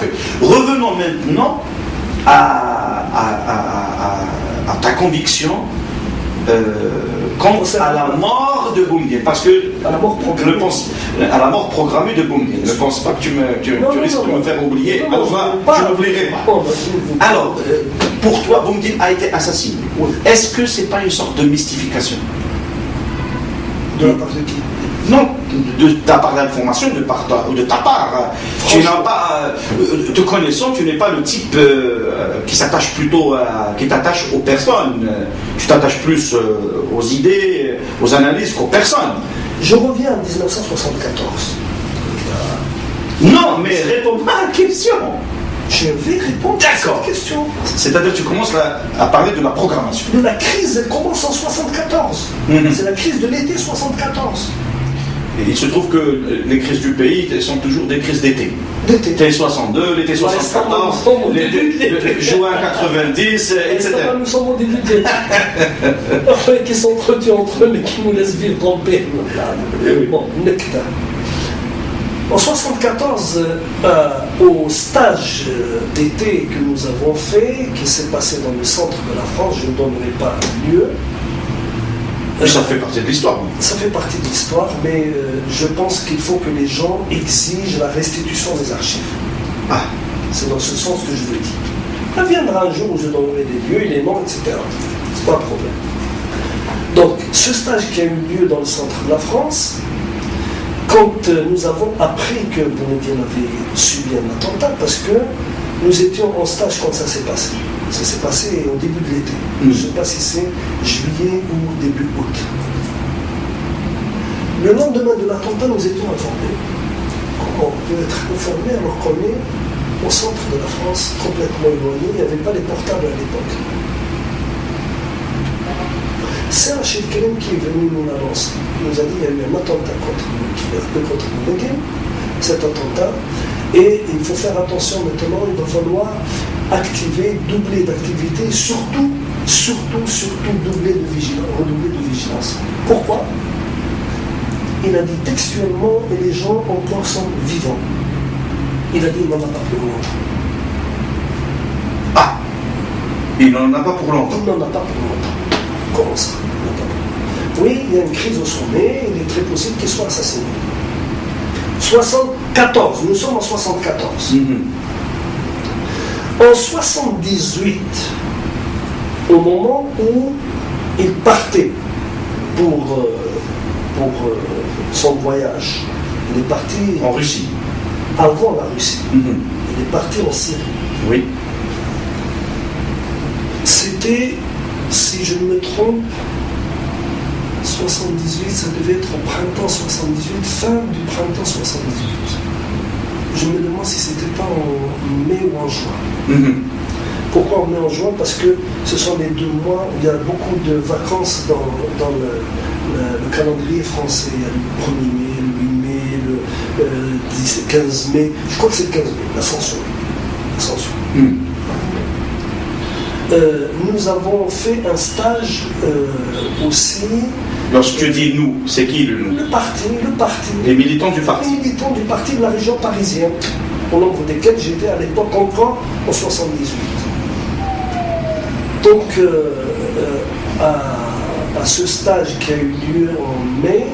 Parfait. Revenons maintenant à ta conviction quant à la mort de Boumedienne, parce que à la mort programmée de Boumedienne. Ne pense pas que tu risques de me faire oublier. Alors je n'oublierai pas. Alors, pour toi, Boumedienne a été assassiné. Oui. Est-ce que c'est pas une sorte de mystification? De la part de qui? Non, de ta part d'information, de ta part. Tu n'as pas, te connaissant, tu n'es pas le type qui s'attache plutôt qui t'attache aux personnes. Tu t'attaches plus aux idées, aux analyses qu'aux personnes. Je reviens en 1974. Non, mais réponds-moi à la question. Je vais répondre à cette question. C'est-à-dire que tu commences à parler de la programmation. De la crise, elle commence en 74. C'est la crise de l'été 74. Et il se trouve que les crises du pays sont toujours des crises d'été. L'été 62, l'été 74, juin 90, etc. Nous sommes au début de l'été. Après, qui s'entretuent entre eux, mais qui nous laissent vivre en paix. Bon, nectar. En 74, au stage d'été que nous avons fait, qui s'est passé dans le centre de la France, je ne donnerai pas lieu. Ça fait partie de l'histoire. Ça fait partie de l'histoire, mais je pense qu'il faut que les gens exigent la restitution des archives. Ah. C'est dans ce sens que je le dis. Il viendra un jour où je donnerai des lieux, les noms, etc. C'est pas un problème. Donc, ce stage qui a eu lieu dans le centre de la France, quand nous avons appris que Boumedienne avait subi un attentat, parce que nous étions en stage quand ça s'est passé. Ça s'est passé au début de l'été. Je ne sais pas si c'est juillet ou début août. Le lendemain de l'attentat, nous étions informés. Comment on peut être informé alors qu'on est au centre de la France, complètement éloigné? Il n'y avait pas les portables à l'époque. C'est un chef qui est venu nous l'annoncer. Il nous a dit qu'il y a eu un attentat contre Boumedienne, cet attentat, et il faut faire attention maintenant, il va falloir activer, doubler d'activité, surtout redoubler de vigilance. Pourquoi? Il a dit textuellement, et les gens encore sont vivants. Il a dit, il n'en a pas pour longtemps. Ah! Il n'en a pas pour longtemps. Il n'en a pas pour longtemps. Comment ça? Oui, il y a une crise au sommet, il est très possible qu'il soit assassiné. 74, nous sommes en 74. En 78, au moment où il partait pour son voyage, il est parti en Russie. Avant la Russie. Il est parti en Syrie. Oui. C'était, si je ne me trompe, 78, ça devait être au printemps 78, fin du printemps 78. Je me demande si c'était pas en mai ou en juin. Pourquoi en mai ou en juin? Parce que ce sont les 2 mois où il y a beaucoup de vacances dans le calendrier français. Il y a le 1er mai, le 8 mai, le 15 mai. Je crois que c'est le 15 mai, l'Ascension. Nous avons fait un stage aussi. Lorsque tu dis nous, c'est qui le nous? Le parti. Les militants du parti. Les militants du parti de la région parisienne, au nombre desquels j'étais à l'époque encore en 78. Donc, à ce stage qui a eu lieu en mai,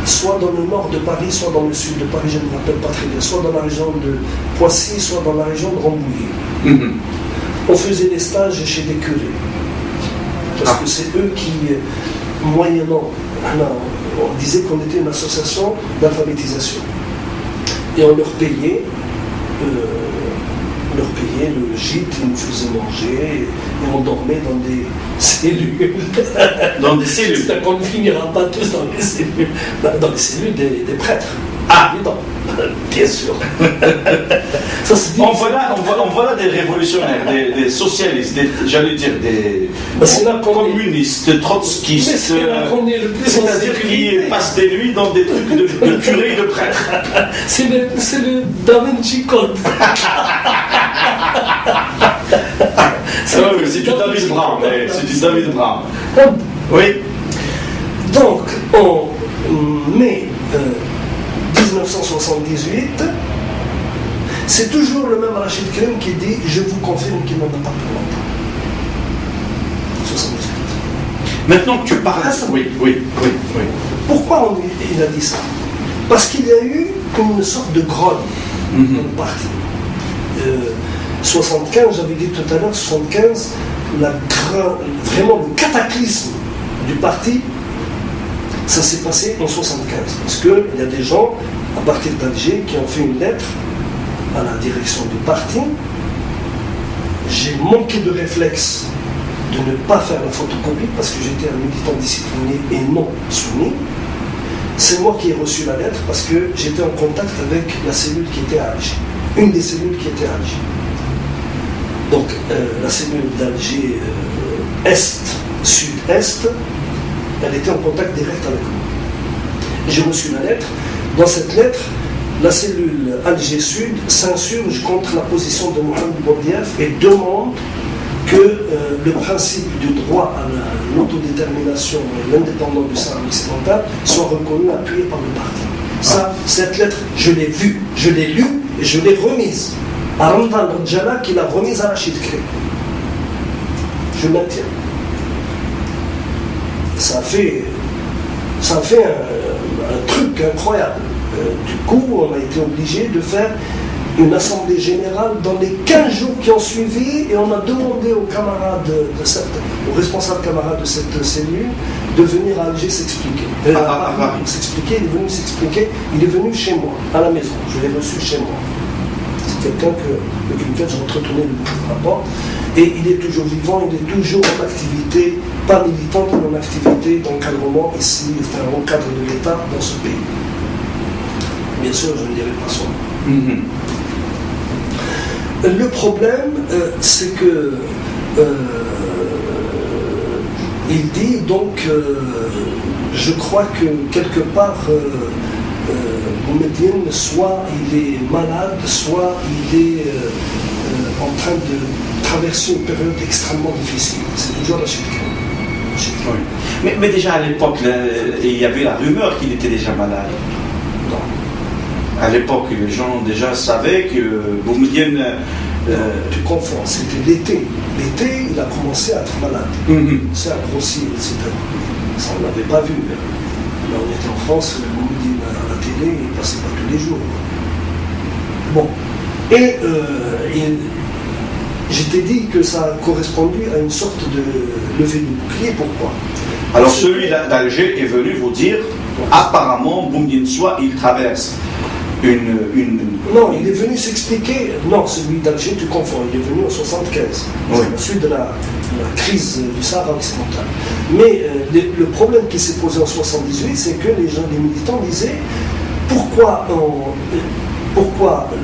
soit dans le nord de Paris, soit dans le sud de Paris, je ne me rappelle pas très bien, soit dans la région de Poissy, soit dans la région de Rambouillet. On faisait des stages chez des curés. Parce que c'est eux qui, moyennant, on disait qu'on était une association d'alphabétisation. Et on leur payait le gîte, ils nous faisaient manger, et on dormait dans des cellules. Dans des cellules? C'est-à-dire qu'on ne finira pas tous dans les cellules. Dans les cellules des prêtres. Ah! Bien sûr. On voit là des révolutionnaires, des socialistes, j'allais dire des communistes, trotskistes, c'est-à-dire qui passent des nuits dans des trucs de curés et de prêtres. C'est le Da Vinci Code. C'est du David Brown, c'est du David Brown. Oui. Donc, en mai 1978, C'est toujours le même Rachid Karim qui dit « Je vous confirme qu'il n'en a pas pour longtemps ». 78. Maintenant que tu parles... Oui. Pourquoi il a dit ça? Parce qu'il y a eu une sorte de grogne dans le parti. 75, j'avais dit tout à l'heure, 75, vraiment le cataclysme du parti, ça s'est passé en 75. Parce qu'il y a des gens, à partir d'Alger, qui ont fait une lettre à la direction du parti. J'ai manqué de réflexe de ne pas faire la photocopie parce que j'étais un militant discipliné et non soumis. C'est moi qui ai reçu la lettre parce que j'étais en contact avec la cellule qui était à Alger, une des cellules qui était à Alger. Donc la cellule d'Alger Est, Sud-Est, elle était en contact direct avec moi. J'ai reçu la lettre. Dans cette lettre, la cellule Alger Sud s'insurge contre la position de Mohamed Boudiaf et demande que le principe du droit à l'autodétermination et l'indépendance du Sahara occidental soit reconnu, appuyé par le parti. Ça, cette lettre, je l'ai vue, je l'ai lue et je l'ai remise à Ramdan Rajala qui l'a remise à Rachid Karim. Je maintiens. Ça a fait un truc incroyable. Du coup, on a été obligé de faire une assemblée générale dans les 15 jours qui ont suivi et on a demandé aux camarades aux responsables camarades de cette cellule de venir à Alger s'expliquer. S'expliquer, il est venu s'expliquer, il est venu chez moi, à la maison, je l'ai reçu chez moi. C'est quelqu'un avec lequel j'entretenais le rapport et il est toujours vivant, il est toujours en activité, pas militant, mais en activité d'encadrement ici, au cadre de l'État dans ce pays. Bien sûr, je ne dirai pas son nom. Le problème, c'est que il dit donc, je crois que quelque part, Boumediene, soit il est malade, soit il est en train de traverser une période extrêmement difficile. C'est toujours la chute. Oui. Mais déjà à l'époque, il y avait la rumeur qu'il était déjà malade. À l'époque, les gens déjà savaient que Boumediene... Tu confonds, c'était l'été. L'été, il a commencé à être malade. C'est un grossier, etc. Ça, on ne l'avait pas vu. Là, on était en France, Boumediene à la télé, il ne passait pas tous les jours. Bon. Et je t'ai dit que ça a correspondu à une sorte de levée de bouclier. Pourquoi? Alors celui d'Alger est venu vous dire, apparemment, Boumediene soit il traverse Non, il est venu s'expliquer. Non, celui d'Alger, tu confonds. Il est venu en 75. Oui. C'est la suite de la crise du Sahara occidental. Mais le problème qui s'est posé en 78, c'est que les militants disaient pourquoi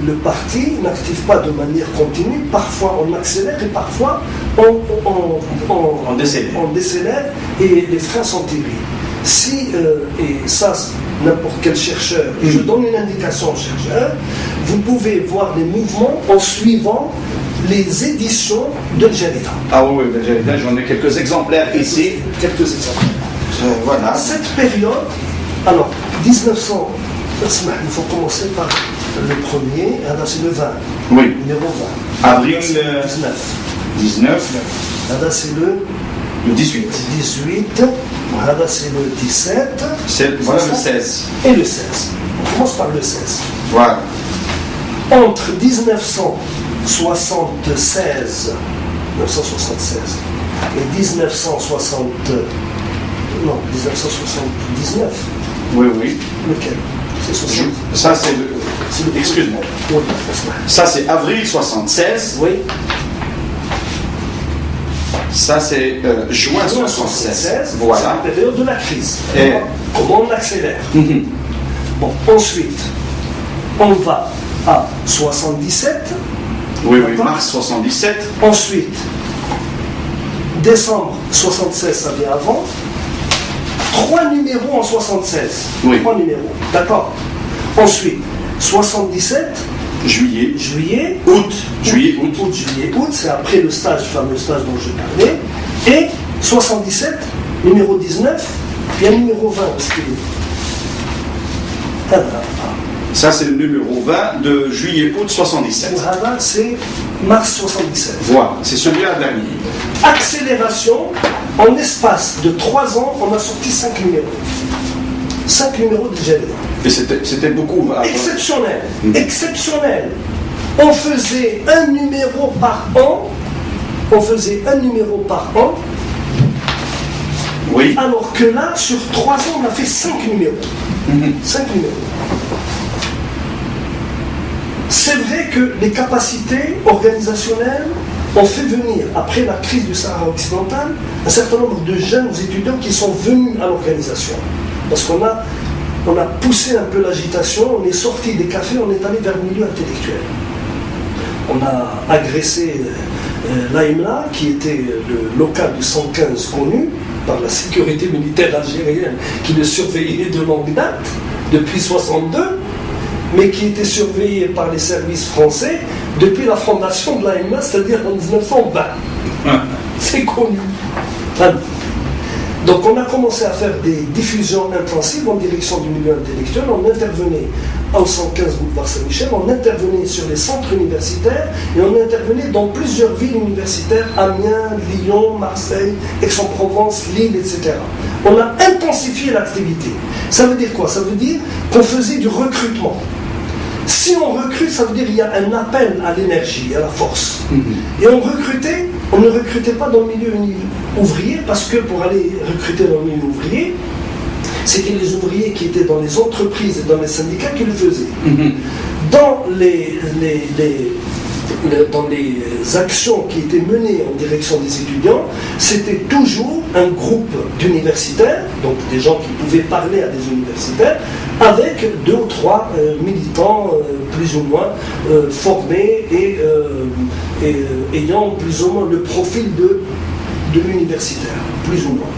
le parti n'active pas de manière continue. Parfois on accélère et parfois on décélère et les freins sont tirés. Si, et ça, n'importe quel chercheur, et je donne une indication aux chercheurs, vous pouvez voir les mouvements en suivant les éditions de Jarida. Ah oui, Jarida, j'en ai quelques exemplaires ici. Quelques exemplaires. Voilà. Cette période, alors, 1900, il faut commencer par le premier, c'est le 20. Oui. Numéro 20. Avril 19. C'est le 18. 18. C'est le 17. Voilà le 16. Et le 16. On commence par le 16. Voilà. Entre 1976 et 1979. Oui. Lequel? C'est 60. Ça, c'est le. Excuse-moi. Oui, ça, c'est avril 76. Oui. Ça, c'est juin 76. Voilà. C'est la période de la crise. Et... Comment on accélère? Bon, ensuite, on va à 77. Oui, mars 77. Ensuite, décembre 76, ça vient avant. 3 numéros en 76. Oui. 3 numéros. D'accord. Ensuite, 77. Juillet, août, c'est après le fameux stage dont je parlais. Et 77, numéro 19, puis un numéro 20 aussi. Ça, c'est le numéro 20 de juillet-août 77. Voilà, c'est mars 77. Voilà, c'est celui-là dernier. Accélération, en espace de 3 ans, on a sorti 5 numéros. 5 numéros de Jalil. Et c'était beaucoup. Exceptionnel, exceptionnel. On faisait un numéro par an. On faisait un numéro par an. Oui. Alors que là, sur 3 ans, on a fait 5 numéros. 5 numéros. C'est vrai que les capacités organisationnelles ont fait venir, après la crise du Sahara occidental, un certain nombre de jeunes étudiants qui sont venus à l'organisation. Parce qu'on a poussé un peu l'agitation, on est sorti des cafés, on est allé vers le milieu intellectuel. On a agressé l'AIMLA, qui était le local du 115 connu par la sécurité militaire algérienne, qui le surveillait de longue date, depuis 1962, mais qui était surveillé par les services français depuis la fondation de l'AIMLA, c'est-à-dire en 1920. C'est connu. Donc on a commencé à faire des diffusions intensives en direction du milieu intellectuel. On intervenait au 115 boulevard Saint-Michel, on intervenait sur les centres universitaires et on intervenait dans plusieurs villes universitaires, Amiens, Lyon, Marseille, Aix-en-Provence, Lille, etc. On a intensifié l'activité. Ça veut dire quoi? Ça veut dire qu'on faisait du recrutement. Si on recrute, ça veut dire qu'il y a un appel à l'énergie, à la force. Et on ne recrutait pas dans le milieu ouvrier, parce que pour aller recruter dans le milieu ouvrier, c'était les ouvriers qui étaient dans les entreprises et dans les syndicats qui le faisaient. Dans les actions qui étaient menées en direction des étudiants, c'était toujours un groupe d'universitaires, donc des gens qui pouvaient parler à des universitaires, avec 2 ou 3 militants plus ou moins formés et ayant plus ou moins le profil de l'universitaire, plus ou moins.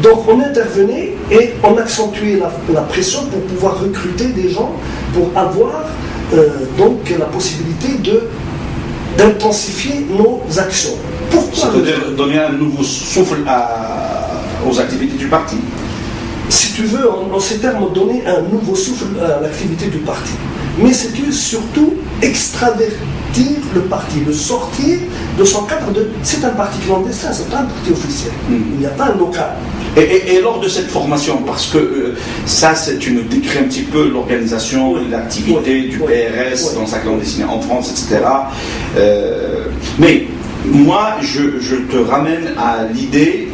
Donc on intervenait et on accentuait la pression pour pouvoir recruter des gens, pour avoir donc la possibilité d'intensifier nos actions. Pourquoi? C'est-à-dire donner un nouveau souffle aux activités du parti. Si tu veux, en ces termes, donner un nouveau souffle à l'activité du parti. Mais c'était surtout extravertir le parti, le sortir de son cadre de... C'est un parti clandestin, c'est pas un parti officiel. Il n'y a pas un local. Et lors de cette formation, parce que ça, tu nous décris un petit peu l'organisation et l'activité du PRS dans sa clandestinité en France, etc. Mais moi, je te ramène à l'idée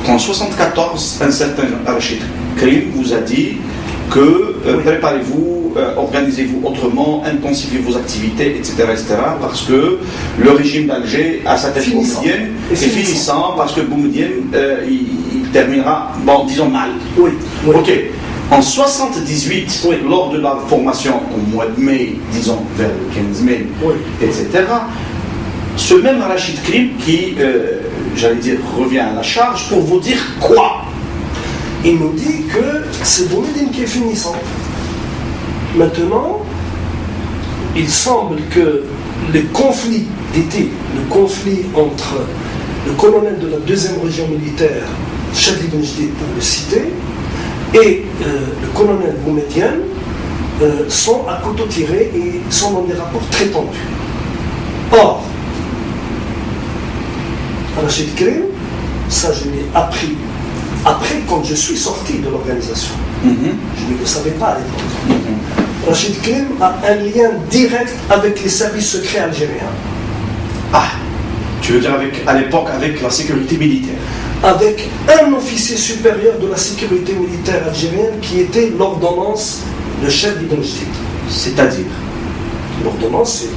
qu'en 1974, un certain Rachid Karim vous a dit que préparez-vous, organisez-vous autrement, intensifiez vos activités, etc., parce que le régime d'Alger a sa tête boumedienne et finissant, parce que Boumedienne, il terminera, bon, disons mal. Oui. Ok. En 78, lors de la formation au mois de mai, disons vers le 15 mai, etc., ce même Rachid Karim qui, j'allais dire, revient à la charge pour vous dire quoi? Il nous dit que c'est Boumedienne qui est finissant. Maintenant, il semble que le conflit d'été, le conflit entre le colonel de la 2e région militaire, Chadli Benjdid pour le citer, et le colonel Boumedienne sont à couteau tiré et sont dans des rapports très tendus. Or, Rachid Karim, ça je l'ai appris après, quand je suis sorti de l'organisation. Je ne le savais pas à l'époque. Rachid Karim a un lien direct avec les services secrets algériens. Ah, tu veux dire à l'époque avec la sécurité militaire? Avec un officier supérieur de la sécurité militaire algérienne qui était l'ordonnance de Chadli Benjdid. C'est-à-dire? L'ordonnance, c'est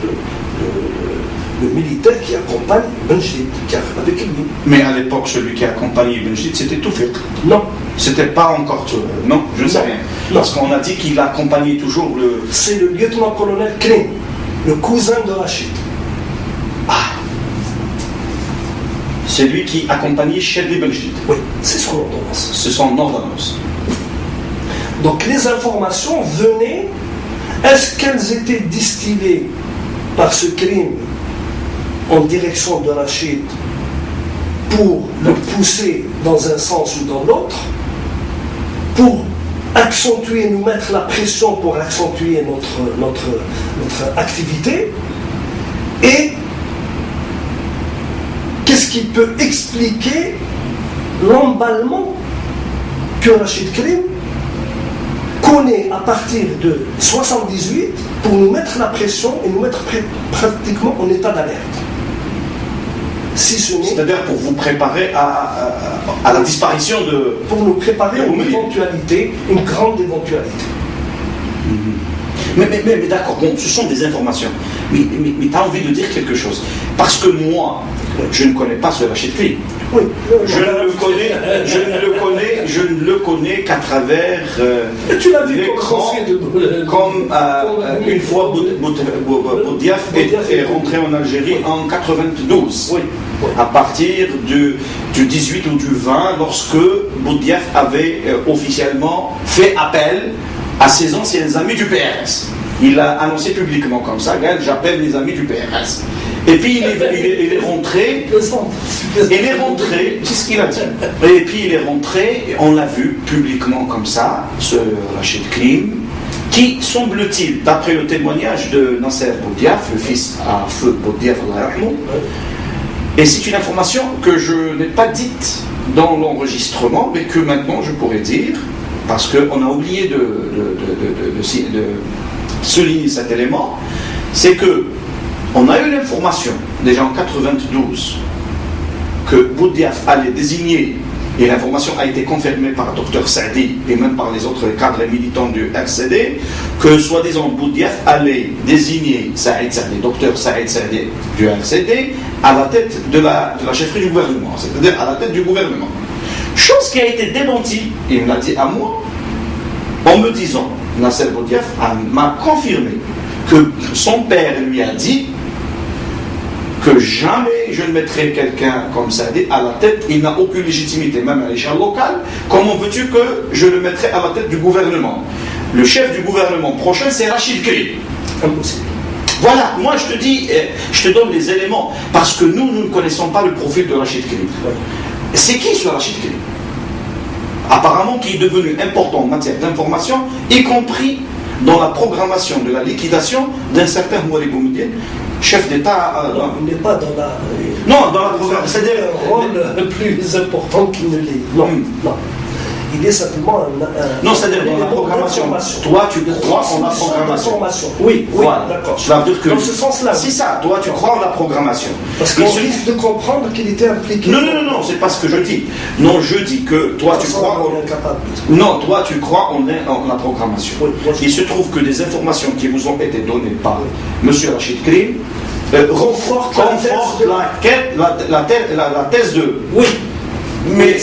le militaire qui accompagne Benjdid, qui est avec lui. Mais à l'époque, celui qui accompagnait Benjdid, c'était Toufik. Non. C'était pas encore tout. Non, je ne sais rien. Parce qu'on a dit qu'il accompagnait toujours le... C'est le lieutenant-colonel Krim, le cousin de Rachid. Ah. C'est lui qui accompagnait Chadli Benjdid. Oui, c'est son ordonnance. C'est son ordonnance. Donc les informations venaient, est-ce qu'elles étaient distillées par ce crime en direction de Rachid pour le pousser dans un sens ou dans l'autre, pour accentuer, nous mettre la pression pour accentuer notre activité. Et qu'est-ce qui peut expliquer l'emballement que Rachid Karim connaît à partir de 78 pour nous mettre la pression et nous mettre pratiquement en état d'alerte. Si ce n'est... C'est-à-dire pour vous préparer à la disparition de... Pour nous préparer à une éventualité, une grande éventualité. Mais d'accord, bon, ce sont des informations. Mais tu as envie de dire quelque chose. Parce que moi, je ne connais pas ce Rachid Karim. Oui, je ne le connais qu'à travers l'écran, comme une fois Boudiaf est rentré en Algérie en 92. Oui. À partir du 18 ou du 20, lorsque Boudiaf avait officiellement fait appel à ses anciens amis du PRS. Il a annoncé publiquement comme ça, j'appelle les amis du PRS. Et puis il est rentré, c'est ce qu'il a dit. Et puis il est rentré, on l'a vu publiquement comme ça, ce Rachid Karim, qui semble-t-il, d'après le témoignage de Nasser Boudiaf, le fils à feu Boudiaf, et c'est une information que je n'ai pas dite dans l'enregistrement, mais que maintenant je pourrais dire, parce qu'on a oublié de souligner cet élément, c'est que on a eu l'information, déjà en 92, que Boudiaf allait désigner, et l'information a été confirmée par le Dr Saadi et même par les autres cadres militants du RCD, que soi-disant Boudiaf allait désigner Saïd Saadi, Dr Saïd Saadi du RCD, à la tête de la chefferie du gouvernement, c'est-à-dire à la tête du gouvernement. Chose qui a été démentie, il me l'a dit à moi, en me disant, Nasser Boudiaf m'a confirmé que son père lui a dit que jamais je ne mettrai quelqu'un comme ça à la tête, il n'a aucune légitimité, même à l'échelle locale. Comment veux-tu que je le mettrai à la tête du gouvernement? Le chef du gouvernement prochain, c'est Rachid Karim. Impossible. Voilà, moi je te dis, je te donne les éléments, parce que nous ne connaissons pas le profil de Rachid Karim. Ouais. C'est qui ce Rachid Karim? Apparemment qui est devenu important en matière d'information, y compris dans la programmation de la liquidation d'un certain Mouali Boumediene, chef d'État. Il n'est pas dans la. Non, dans la programmation. C'est-à-dire un rôle plus important qu'il ne l'est. Non, non. Il est simplement un non, c'est-à-dire dans la programmation. Toi, tu crois en la programmation. Oui, oui, voilà. d'accord. Cela veut dire que. Dans ce sens-là. C'est ça, toi, tu crois en la programmation. Parce qu'on risque de comprendre qu'il était impliqué. Non, c'est pas ce que je dis. Non, je dis que toi, tu crois en. Non, toi, tu crois en la programmation. Oui, il se trouve que des informations qui vous ont été données par M. Rachid Karim confortent la thèse de. Oui. Mais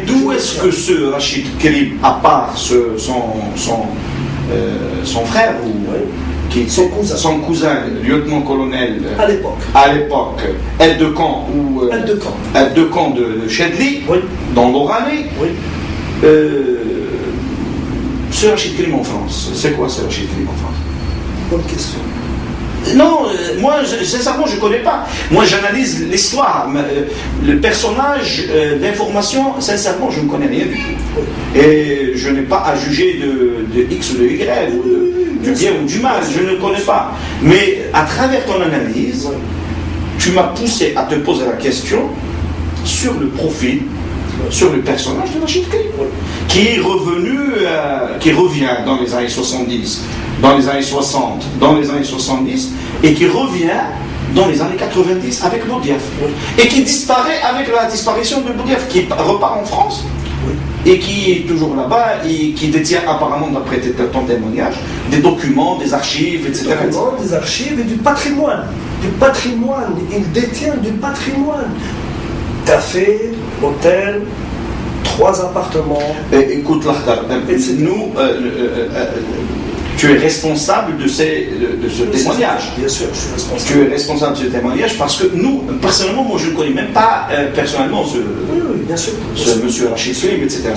d'où est-ce que ce Rachid Karim, à part son frère, ou son cousin, lieutenant-colonel à l'époque, aide de camp de Chedli, oui, dans l'Oranais, oui. Ce Rachid Karim en France, c'est quoi ce Rachid Karim en France? Bonne question. Non, moi, sincèrement, je ne connais pas. Moi, j'analyse l'histoire. Le personnage, l'information, sincèrement, je ne connais rien du tout. Et je n'ai pas à juger de X ou de Y, ou du bien ou du mal. Je ne connais pas. Mais à travers ton analyse, tu m'as poussé à te poser la question sur le profil, sur le personnage de Rachid Karim, qui revient dans les années 70, dans les années 60, dans les années 70, et qui revient dans les années 90 avec Boudiaf, et qui disparaît avec la disparition de Boudiaf, qui repart en France, et qui est toujours là-bas, et qui détient apparemment, d'après ton témoignage, des documents, des archives, etc. Des archives et du patrimoine. Il détient du patrimoine. Café, hôtel, 3 appartements. Écoute, nous, tu es responsable de ce témoignage. Bien sûr, je suis responsable. Tu es responsable de ce témoignage parce que nous, personnellement, moi je ne connais même pas personnellement ce monsieur Rachid Karim, etc.